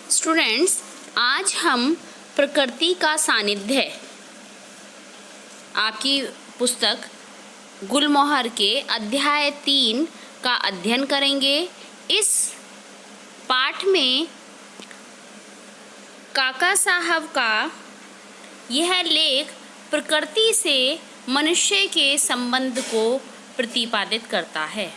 Students, आज हम प्रकृति का सानिध्य आपकी पुस्तक गुलमोहर के अध्याय 3 का अध्ययन करेंगे। इस पाठ में काका साहब का यह लेख प्रकृति से मनुष्य के संबंध को प्रतिपादित करता है।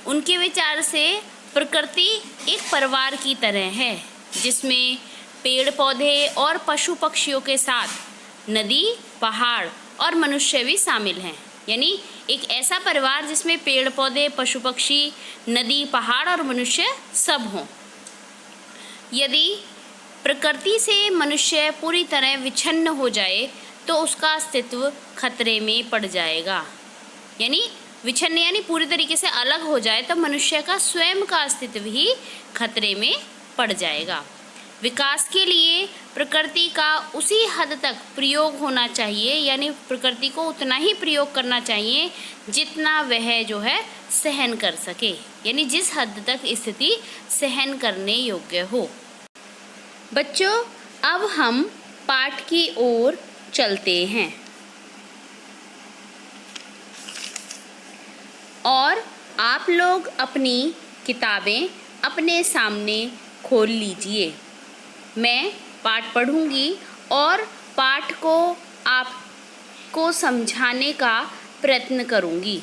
उनके विचार से प्रकृति एक परिवार की तरह है, जिसमें पेड़ पौधे और पशु पक्षियों के साथ नदी, पहाड़ और मनुष्य भी शामिल हैं। यानी एक ऐसा परिवार जिसमें पेड़ पौधे, पशु पक्षी, नदी, पहाड़ और मनुष्य सब हों। यदि प्रकृति से मनुष्य पूरी तरह विच्छिन्न हो जाए तो उसका अस्तित्व खतरे में पड़ जाएगा। यानी विच्छिन्न यानी पूरी तरीके से अलग हो जाए तो मनुष्य का स्वयं का अस्तित्व ही खतरे में पड़ जाएगा। विकास के लिए प्रकृति का उसी हद तक प्रयोग होना चाहिए, यानी प्रकृति को उतना ही प्रयोग करना चाहिए जितना वह जो है सहन कर सके, यानी जिस हद तक स्थिति सहन करने योग्य हो। बच्चों, अब हम पाठ की ओर चलते हैं और आप लोग अपनी किताबें अपने सामने खोल लीजिए। मैं पाठ पढ़ूंगी और पाठ को आपको समझाने का प्रयत्न करूंगी।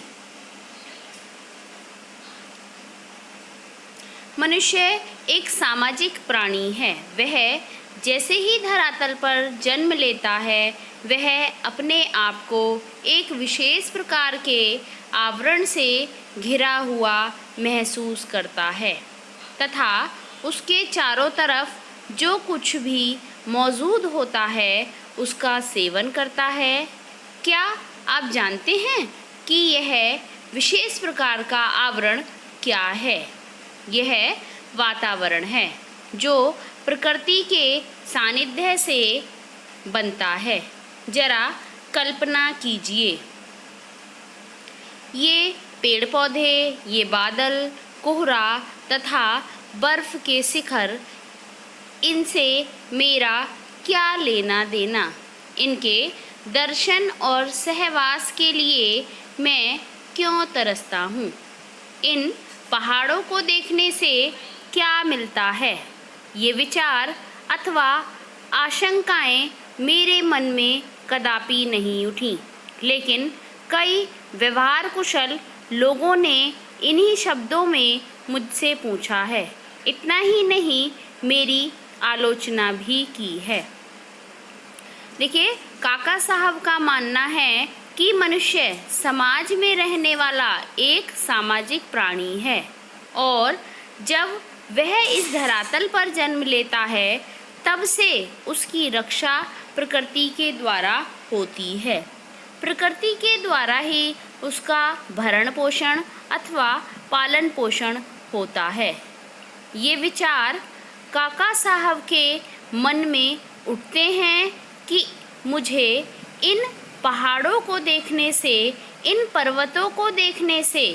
मनुष्य एक सामाजिक प्राणी है। वह जैसे ही धरातल पर जन्म लेता है, वह अपने आप को एक विशेष प्रकार के आवरण से घिरा हुआ महसूस करता है तथा उसके चारों तरफ जो कुछ भी मौजूद होता है उसका सेवन करता है। क्या आप जानते हैं कि यह विशेष प्रकार का आवरण क्या है? यह वातावरण है जो प्रकृति के सानिध्य से बनता है। जरा कल्पना कीजिए, ये पेड़ पौधे, ये बादल, कोहरा तथा बर्फ के शिखर, इनसे मेरा क्या लेना देना? इनके दर्शन और सहवास के लिए मैं क्यों तरसता हूँ? इन पहाड़ों को देखने से क्या मिलता है? ये विचार अथवा आशंकाएं मेरे मन में कदापि नहीं उठी, लेकिन कई व्यवहार कुशल लोगों ने इन्हीं शब्दों में मुझसे पूछा है। इतना ही नहीं, मेरी आलोचना भी की है। देखिए, काका साहब का मानना है कि मनुष्य समाज में रहने वाला एक सामाजिक प्राणी है और जब वह इस धरातल पर जन्म लेता है तब से उसकी रक्षा प्रकृति के द्वारा होती है। प्रकृति के द्वारा ही उसका भरण पोषण अथवा पालन पोषण होता है। ये विचार काका साहब के मन में उठते हैं कि मुझे इन पहाड़ों को देखने से, इन पर्वतों को देखने से,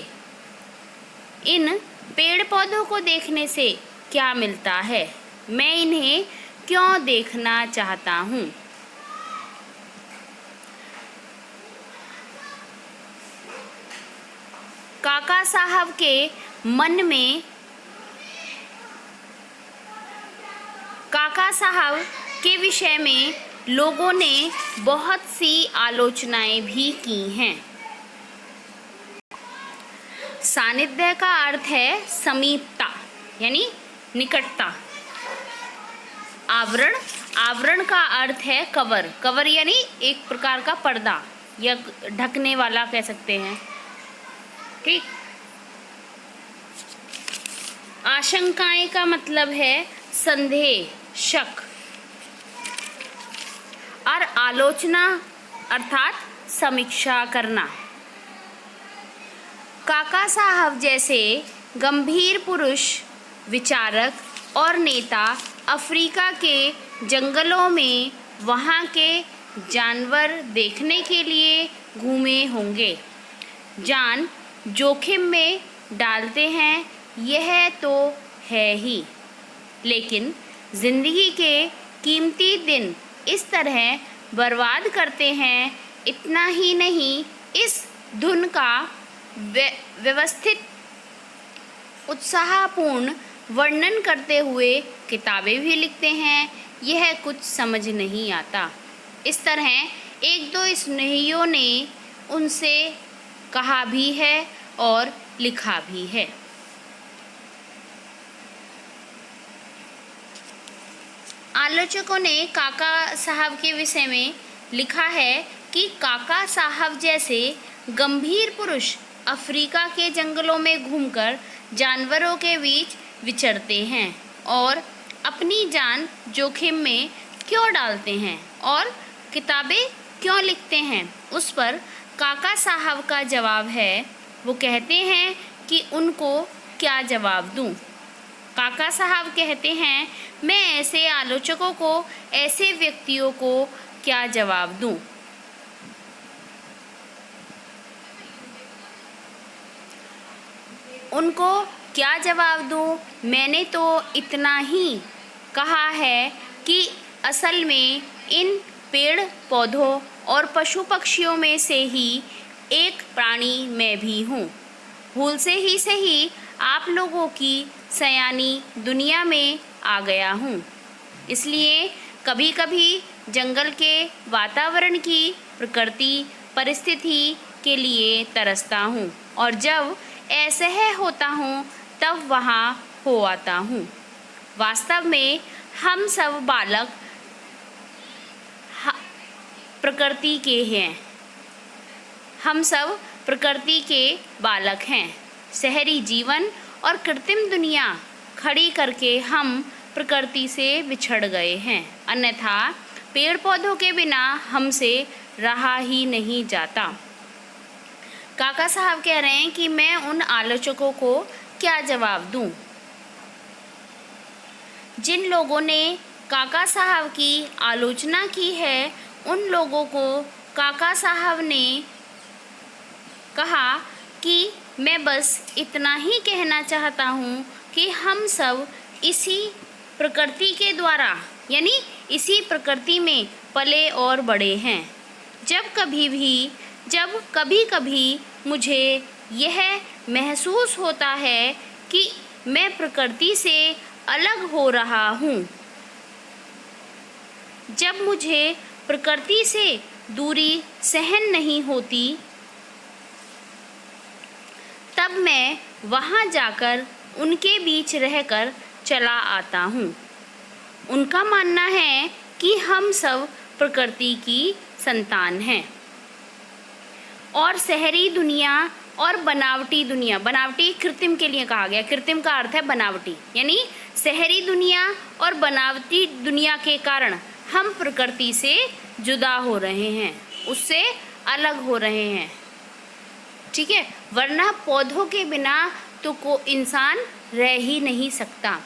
इन पेड़ पौधों को देखने से क्या मिलता है? मैं इन्हें क्यों देखना चाहता हूँ? काका साहब के मन में काका साहब के विषय में लोगों ने बहुत सी आलोचनाएं भी की हैं। सानिध्य का अर्थ है समीपता, यानी निकटता। आवरण, आवरण का अर्थ है कवर, कवर यानी एक प्रकार का पर्दा या ढकने वाला कह सकते हैं। ठीक। आशंकाएं का मतलब है संदेह, शक, और आलोचना अर्थात समीक्षा करना। काका साहब जैसे गंभीर पुरुष, विचारक और नेता अफ्रीका के जंगलों में वहाँ के जानवर देखने के लिए घूमे होंगे। जान जोखिम में डालते हैं, यह तो है ही। लेकिन ज़िंदगी के कीमती दिन इस तरह बर्बाद करते हैं। इतना ही नहीं, इस धुन का व्यवस्थित उत्साहपूर्ण वर्णन करते हुए किताबें भी लिखते हैं। यह कुछ समझ नहीं आता। इस तरह एक दो स्नेहियों ने उनसे कहा भी है और लिखा भी है। आलोचकों ने काका साहब के विषय में लिखा है कि काका साहब जैसे गंभीर पुरुष अफ्रीका के जंगलों में घूमकर जानवरों के बीच विचरते हैं और अपनी जान जोखिम में क्यों डालते हैं और किताबें क्यों लिखते हैं। उस पर काका साहब का जवाब है, वो कहते हैं कि उनको क्या जवाब दूं। काका साहब कहते हैं, मैं ऐसे आलोचकों को, ऐसे व्यक्तियों को क्या जवाब दूं। उनको क्या जवाब दूं? मैंने तो इतना ही कहा है कि असल में इन पेड़ पौधों और पशु पक्षियों में से ही एक प्राणी मैं भी हूँ। भूल से ही सही आप लोगों की सयानी दुनिया में आ गया हूँ। इसलिए कभी कभी जंगल के वातावरण की प्रकृति परिस्थिति के लिए तरसता हूँ और जब असह्य होता हूँ तब वहाँ हो आता हूँ। वास्तव में हम सब बालक प्रकृति के हैं। हम सब प्रकृति के बालक हैं। शहरी जीवन और कृत्रिम दुनिया खड़ी करके हम प्रकृति से बिछड़ गए हैं, अन्यथा पेड़ पौधों के बिना हमसे रहा ही नहीं जाता। काका साहब कह रहे हैं कि मैं उन आलोचकों को क्या जवाब दूं, जिन लोगों ने काका साहब की आलोचना की है। उन लोगों को काका साहब ने कहा कि मैं बस इतना ही कहना चाहता हूँ कि हम सब इसी प्रकृति के द्वारा, यानी इसी प्रकृति में पले और बड़े हैं। जब कभी कभी मुझे यह महसूस होता है कि मैं प्रकृति से अलग हो रहा हूँ, जब मुझे प्रकृति से दूरी सहन नहीं होती, तब मैं वहाँ जाकर उनके बीच रहकर चला आता हूँ। उनका मानना है कि हम सब प्रकृति की संतान हैं और शहरी दुनिया और बनावटी दुनिया, बनावटी कृत्रिम के लिए कहा गया, कृत्रिम का अर्थ है बनावटी, यानी शहरी दुनिया और बनावटी दुनिया के कारण हम प्रकृति से जुदा हो रहे हैं, उससे अलग हो रहे हैं। ठीक है, वरना पौधों के बिना तो कोई इंसान रह ही नहीं सकता।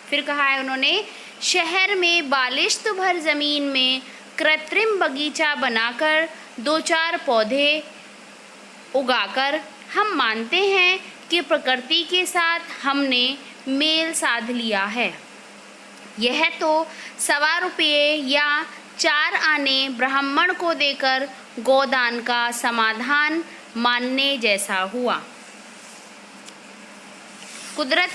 फिर कहा है उन्होंने, शहर में बालिश्त भर ज़मीन में कृत्रिम बगीचा बनाकर दो चार पौधे उगाकर हम मानते हैं कि प्रकृति के साथ हमने मेल साध लिया है। यह तो ₹1.25 या 4 आने ब्राह्मण को देकर गोदान का समाधान मानने जैसा हुआ। कुदरत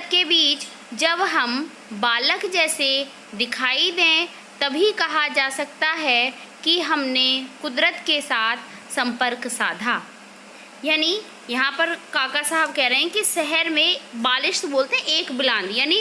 के बीच जब हम बालक जैसे दिखाई दें तभी कहा जा सकता है कि हमने कुदरत के साथ संपर्क साधा। यानी यहाँ पर काका साहब कह रहे हैं कि शहर में बालिश बोलते हैं एक बुलंद, यानी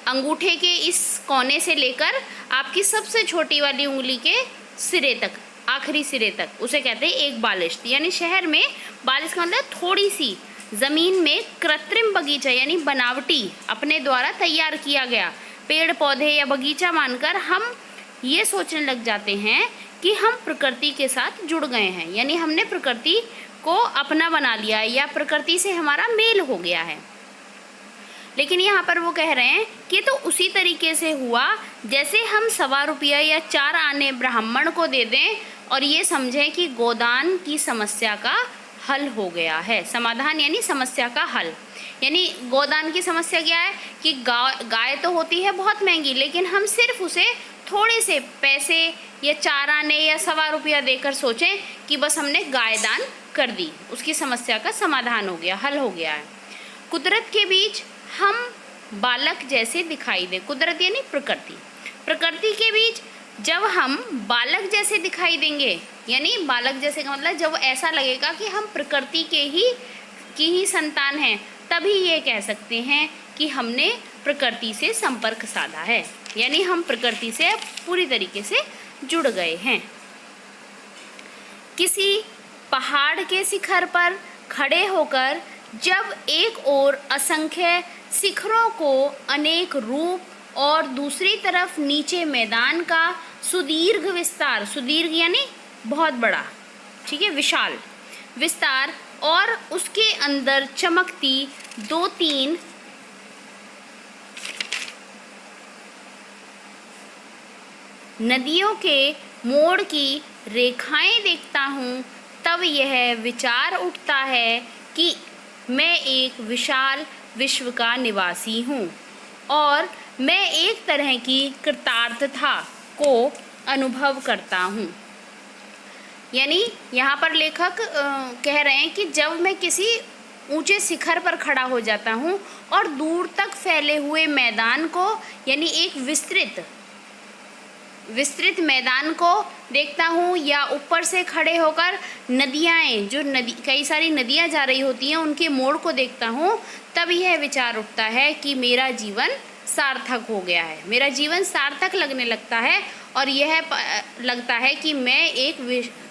अंगूठे के इस कोने से लेकर आपकी सबसे छोटी वाली उंगली के सिरे तक, आखिरी सिरे तक, उसे कहते हैं एक बालिश। यानी शहर में बालिश का मतलब थोड़ी सी ज़मीन में कृत्रिम बगीचा, यानी बनावटी अपने द्वारा तैयार किया गया पेड़ पौधे या बगीचा मानकर हम ये सोचने लग जाते हैं कि हम प्रकृति के साथ जुड़ गए हैं, यानी हमने प्रकृति को अपना बना लिया है या प्रकृति से हमारा मेल हो गया है। लेकिन यहाँ पर वो कह रहे हैं कि तो उसी तरीके से हुआ जैसे हम ₹1.25 या 4 आने ब्राह्मण को दे दें और ये समझें कि गोदान की समस्या का हल हो गया है। समाधान यानी समस्या का हल। यानी गोदान की समस्या क्या है कि गाय तो होती है बहुत महंगी, लेकिन हम सिर्फ उसे थोड़े से पैसे या 4 आने या ₹1.25 देकर सोचें कि बस हमने गाय दान कर दी, उसकी समस्या का समाधान हो गया, हल हो गया है। कुदरत के बीच हम बालक जैसे दिखाई दे। कुदरत यानी प्रकृति। प्रकृति के बीच जब हम बालक जैसे दिखाई देंगे, यानी बालक जैसे का मतलब जब ऐसा लगेगा कि हम प्रकृति की ही संतान हैं, तभी ये कह सकते हैं कि हमने प्रकृति से संपर्क साधा है, यानी हम प्रकृति से पूरी तरीके से जुड़ गए हैं। किसी पहाड़ के शिखर पर खड़े होकर जब एक ओर असंख्य शिखरों को अनेक रूप और दूसरी तरफ नीचे मैदान का सुदीर्घ विस्तार, सुदीर्घ यानी बहुत बड़ा, ठीक है, विशाल विस्तार, और उसके अंदर चमकती 2-3 नदियों के मोड़ की रेखाएं देखता हूँ, तब यह विचार उठता है कि मैं एक विशाल विश्व का निवासी हूँ और मैं एक तरह की कृतार्थता को अनुभव करता हूँ। यानी यहाँ पर लेखक कह रहे हैं कि जब मैं किसी ऊंचे शिखर पर खड़ा हो जाता हूँ और दूर तक फैले हुए मैदान को, यानी एक विस्तृत मैदान को देखता हूँ, या ऊपर से खड़े होकर नदियाँ, जो कई सारी नदियाँ जा रही होती हैं, उनके मोड़ को देखता हूँ, तब यह विचार उठता है कि मेरा जीवन सार्थक हो गया है, मेरा जीवन सार्थक लगने लगता है, और यह लगता है कि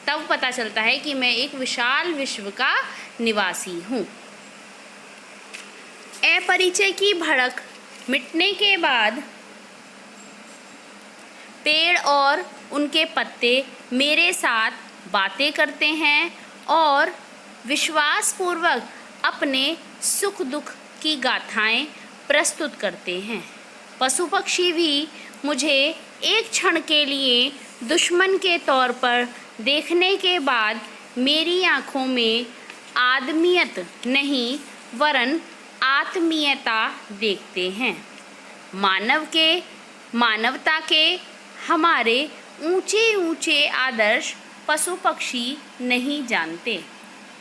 तब पता चलता है कि मैं एक विशाल विश्व का निवासी हूँ। अपरिचय की भड़क मिटने के बाद पेड़ और उनके पत्ते मेरे साथ बातें करते हैं और विश्वासपूर्वक अपने सुख दुख की गाथाएं प्रस्तुत करते हैं। पशु पक्षी भी मुझे एक क्षण के लिए दुश्मन के तौर पर देखने के बाद मेरी आँखों में आदमियत नहीं वरन आत्मीयता देखते हैं। मानवता के हमारे ऊंचे ऊंचे आदर्श पशु पक्षी नहीं जानते,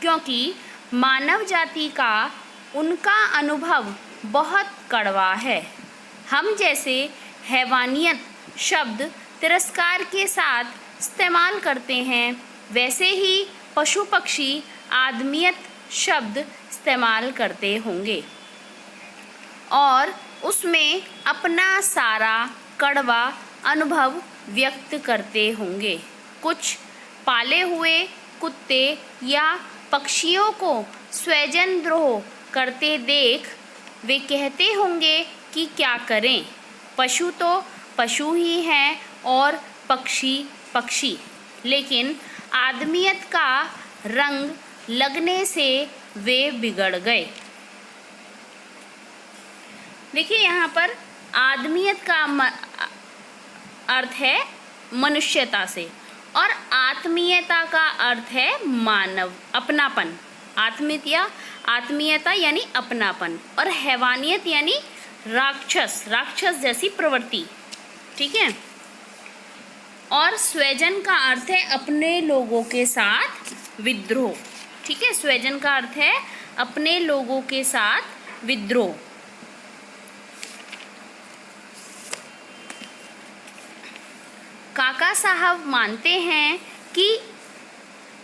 क्योंकि मानव जाति का उनका अनुभव बहुत कड़वा है। हम जैसे हैवानियत शब्द तिरस्कार के साथ इस्तेमाल करते हैं, वैसे ही पशु पक्षी आदमियत शब्द इस्तेमाल करते होंगे और उसमें अपना सारा कड़वा अनुभव व्यक्त करते होंगे। कुछ पाले हुए कुत्ते या पक्षियों को स्वजनद्रोह करते देख वे कहते होंगे कि क्या करें, पशु तो पशु ही हैं और पक्षी पक्षी, लेकिन आदमियत का रंग लगने से वे बिगड़ गए। देखिए यहाँ पर आदमियत का अर्थ है मनुष्यता से, और आत्मीयता का अर्थ है मानव, अपनापन। आत्मीयता यानी अपनापन, और हैवानियत यानी राक्षस जैसी प्रवृत्ति, ठीक है। और स्वजन का अर्थ है अपने लोगों के साथ विद्रोह, ठीक है। स्वजन का अर्थ है अपने लोगों के साथ विद्रोह। काका साहब मानते हैं कि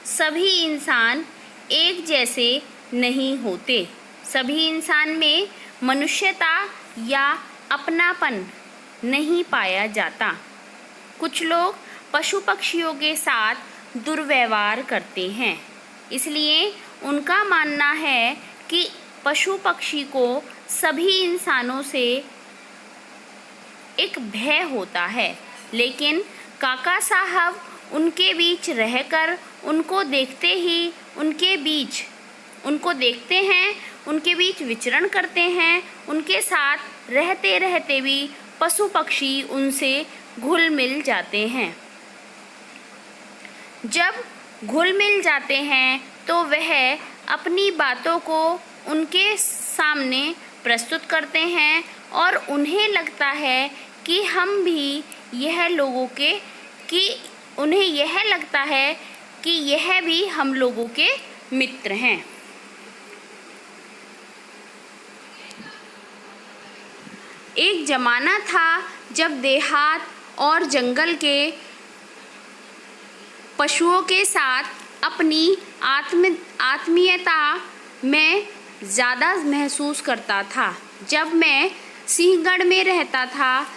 सभी इंसान एक जैसे नहीं होते, सभी इंसान में मनुष्यता या अपनापन नहीं पाया जाता। कुछ लोग पशु पक्षियों के साथ दुर्व्यवहार करते हैं, इसलिए उनका मानना है कि पशु पक्षी को सभी इंसानों से एक भय होता है, लेकिन काका साहब उनके बीच रहकर उनको देखते हैं, उनके बीच विचरण करते हैं, उनके साथ रहते रहते भी पशु पक्षी उनसे घुल मिल जाते हैं। जब घुल मिल जाते हैं तो वह अपनी बातों को उनके सामने प्रस्तुत करते हैं और उन्हें लगता है कि हम भी यह लोगों के कि उन्हें यह लगता है कि यह भी हम लोगों के मित्र हैं। एक ज़माना था जब देहात और जंगल के पशुओं के साथ अपनी आत्मीयता मैं ज़्यादा महसूस करता था। जब मैं सिंहगढ़ में रहता था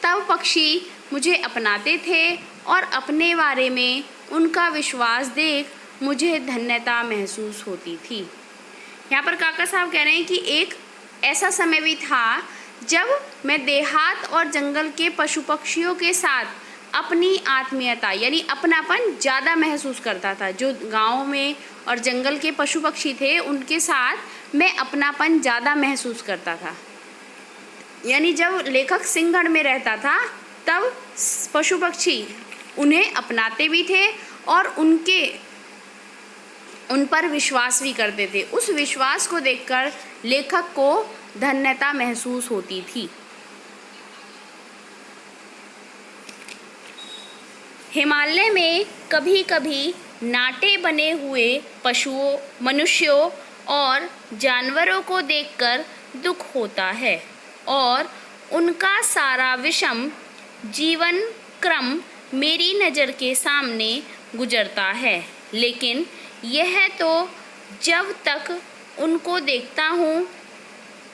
तब पक्षी मुझे अपनाते थे और अपने बारे में उनका विश्वास देख मुझे धन्यता महसूस होती थी। यहाँ पर काका साहब कह रहे हैं कि एक ऐसा समय भी था जब मैं देहात और जंगल के पशु पक्षियों के साथ अपनी आत्मीयता यानी अपनापन ज़्यादा महसूस करता था। जो गाँव में और जंगल के पशु पक्षी थे उनके साथ मैं अपनापन ज़्यादा महसूस करता था। यानी जब लेखक सिंहगढ़ में रहता था तब पशु पक्षी उन्हें अपनाते भी थे और उन पर विश्वास भी करते थे। उस विश्वास को देखकर लेखक को धन्यता महसूस होती थी। हिमालय में कभी कभी नाटे बने हुए पशुओं, मनुष्यों और जानवरों को देखकर दुख होता है और उनका सारा विषम जीवन क्रम मेरी नज़र के सामने गुजरता है। लेकिन यह तो जब तक उनको देखता हूँ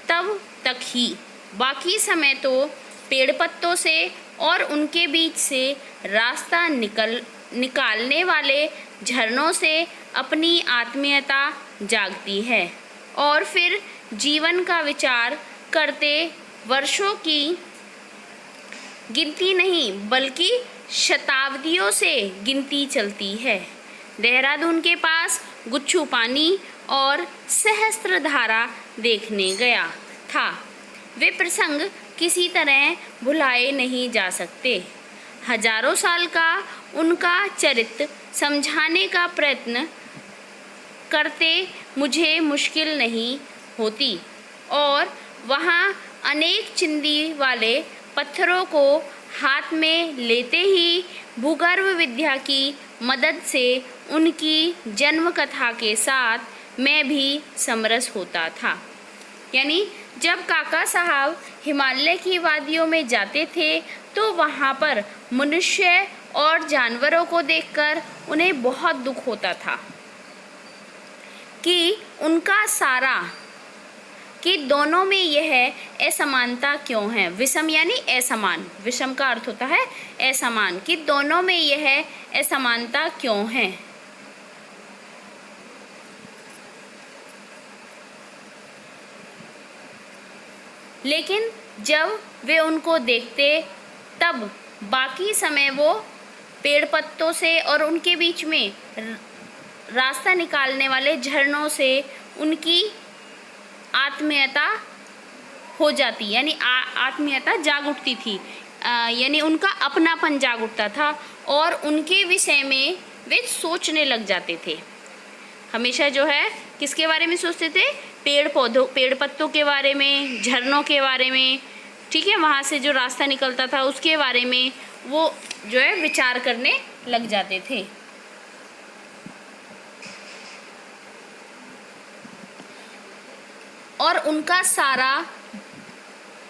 तब तक ही, बाकी समय तो पेड़ पत्तों से और उनके बीच से रास्ता निकालने वाले झरनों से अपनी आत्मीयता जागती है और फिर जीवन का विचार करते वर्षों की गिनती नहीं बल्कि शताब्दियों से गिनती चलती है। देहरादून के पास गुच्छू पानी और सहस्त्रधारा देखने गया था। वे प्रसंग किसी तरह भुलाए नहीं जा सकते। हजारों साल का उनका चरित्र समझाने का प्रयत्न करते मुझे मुश्किल नहीं होती और वहाँ अनेक चिंदी वाले पत्थरों को हाथ में लेते ही भूगर्भ विद्या की मदद से उनकी जन्म कथा के साथ मैं भी समरस होता था। यानी जब काका साहब हिमालय की वादियों में जाते थे तो वहाँ पर मनुष्य और जानवरों को देखकर उन्हें बहुत दुख होता था कि उनका सारा कि दोनों में यह असमानता क्यों है। विषम यानी असमान, विषम का अर्थ होता है असमान, कि दोनों में यह असमानता क्यों है। लेकिन जब वे उनको देखते तब बाकी समय वो पेड़ पत्तों से और उनके बीच में रास्ता निकालने वाले झरनों से उनकी आत्मीयता हो जाती, यानी आत्मीयता जाग उठती थी, यानी उनका अपनापन जाग उठता था और उनके विषय में वे सोचने लग जाते थे। हमेशा जो है किसके बारे में सोचते थे? पेड़ पत्तों के बारे में, झरनों के बारे में, ठीक है, वहाँ से जो रास्ता निकलता था उसके बारे में वो जो है विचार करने लग जाते थे। और उनका सारा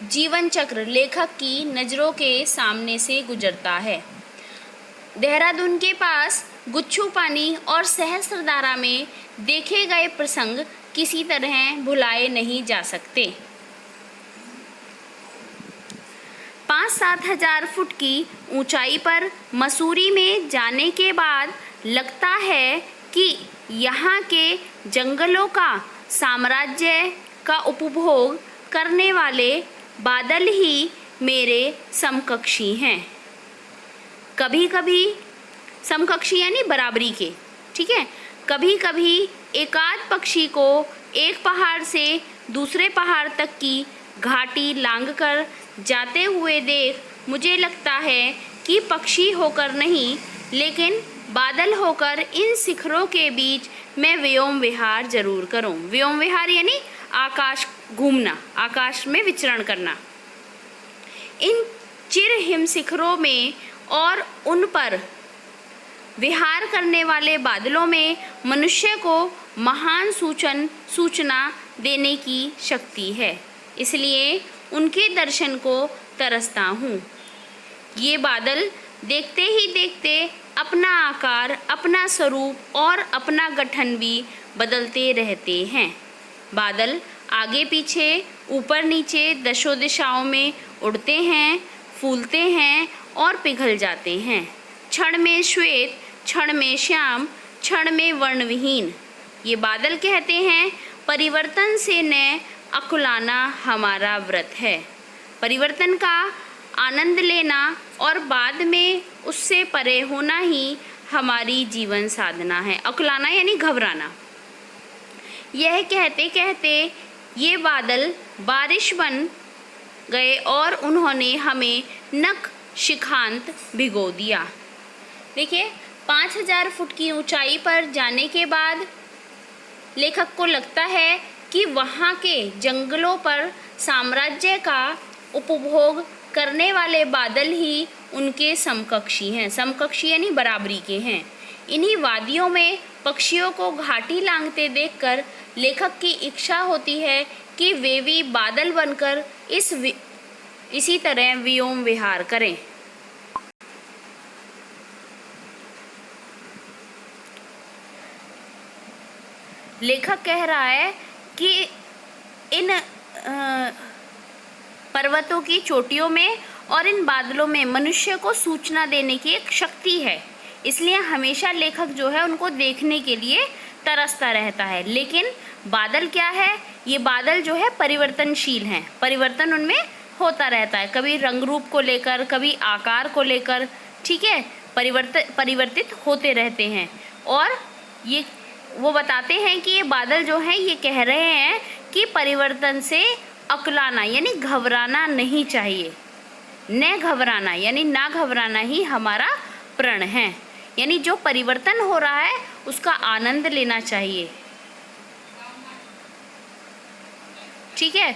जीवन चक्र लेखक की नज़रों के सामने से गुजरता है। देहरादून के पास गुच्छू पानी और सहस्त्रधारा में देखे गए प्रसंग किसी तरह भुलाए नहीं जा सकते। 5-7 हज़ार फुट की ऊंचाई पर मसूरी में जाने के बाद लगता है कि यहाँ के जंगलों का साम्राज्य का उपभोग करने वाले बादल ही मेरे समकक्षी हैं। कभी कभी समकक्षी यानी बराबरी के, ठीक है, कभी कभी एकाध पक्षी को एक पहाड़ से दूसरे पहाड़ तक की घाटी लांघकर जाते हुए देख मुझे लगता है कि पक्षी होकर नहीं लेकिन बादल होकर इन शिखरों के बीच मैं व्योम विहार जरूर करूं। व्योम विहार यानी आकाश घूमना, आकाश में विचरण करना। इन चिर हिम शिखरों में और उन पर विहार करने वाले बादलों में मनुष्य को महान सूचना देने की शक्ति है, इसलिए उनके दर्शन को तरसता हूँ। ये बादल देखते ही देखते अपना आकार, अपना स्वरूप और अपना गठन भी बदलते रहते हैं। बादल आगे पीछे, ऊपर नीचे, दशों दिशाओं में उड़ते हैं, फूलते हैं और पिघल जाते हैं। क्षण में श्वेत, क्षण में श्याम, क्षण में वर्णविहीन। ये बादल कहते हैं परिवर्तन से न अकुलाना हमारा व्रत है। परिवर्तन का आनंद लेना और बाद में उससे परे होना ही हमारी जीवन साधना है। अकुलाना यानी घबराना। यह कहते कहते ये बादल बारिश बन गए और उन्होंने हमें नख शिखांत भिगो दिया। देखिए, 5000 फुट की ऊंचाई पर जाने के बाद लेखक को लगता है कि वहाँ के जंगलों पर साम्राज्य का उपभोग करने वाले बादल ही उनके समकक्षी हैं। समकक्षी यानी बराबरी के हैं। इन्हीं वादियों में पक्षियों को घाटी लांघते देखकर लेखक की इच्छा होती है कि वे भी बादल बनकर इसी तरह व्योम विहार करें। लेखक कह रहा है कि इन पर्वतों की चोटियों में और इन बादलों में मनुष्य को सूचना देने की एक शक्ति है, इसलिए हमेशा लेखक जो है उनको देखने के लिए तरसता रहता है। लेकिन बादल क्या है? ये बादल जो है परिवर्तनशील हैं, परिवर्तन उनमें होता रहता है, कभी रंग रूप को लेकर, कभी आकार को लेकर, ठीक है, परिवर्तित होते रहते हैं। और ये वो बताते हैं कि ये बादल जो हैं ये कह रहे हैं कि परिवर्तन से अकुलाना यानी घबराना नहीं चाहिए। न घबराना यानी ना घबराना ही हमारा प्रण है, यानी जो परिवर्तन हो रहा है उसका आनंद लेना चाहिए। ठीक है।